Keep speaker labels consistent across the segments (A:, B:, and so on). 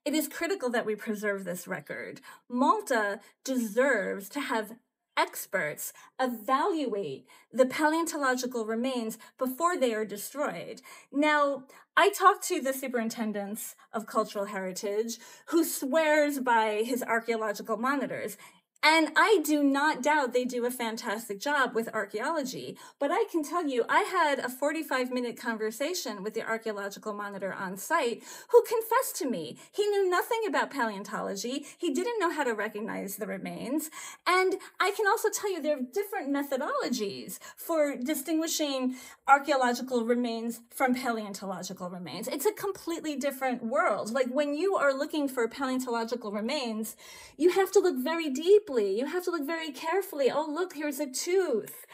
A: It is critical that we preserve this record. Malta deserves to have experts evaluate the paleontological remains before they are destroyed. Now, I talked to the superintendent of cultural heritage who swears by his archaeological monitors. And I do not doubt they do a fantastic job with archaeology. But I can tell you, I had a 45-minute conversation with the archaeological monitor on site who confessed to me he knew nothing about paleontology. He didn't know how to recognize the remains. And I can also tell you there are different methodologies for distinguishing archaeological remains from paleontological remains. It's a completely different world. Like when you are looking for paleontological remains, you have to look very deep. You have to look very carefully. Oh, look, here's a tooth.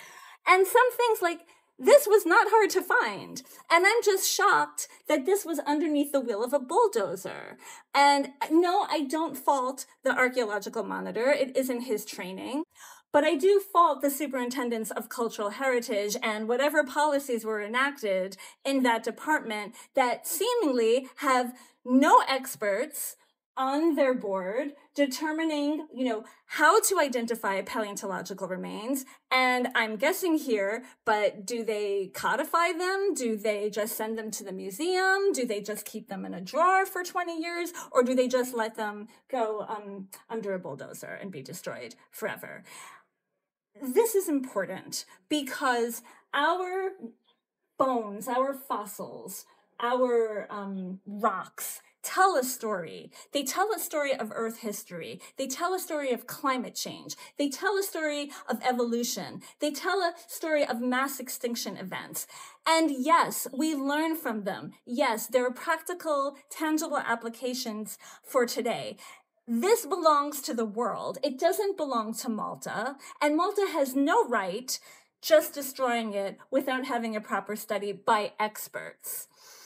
A: And some things like this was not hard to find. And I'm just shocked that this was underneath the wheel of a bulldozer. And no, I don't fault the archaeological monitor. It isn't his training. But I do fault the superintendents of cultural heritage and whatever policies were enacted in that department that seemingly have no experts on their board determining, how to identify paleontological remains. And I'm guessing here, but do they codify them? Do they just send them to the museum? Do they just keep them in a drawer for 20 years? Or do they just let them go under a bulldozer and be destroyed forever? This is important because our bones, our fossils, our rocks tell a story. They tell a story of Earth history. They tell a story of climate change. They tell a story of evolution. They tell a story of mass extinction events. And yes, we learn from them. Yes, there are practical, tangible applications for today. This belongs to the world. It doesn't belong to Malta. And Malta has no right just destroying it without having a proper study by experts.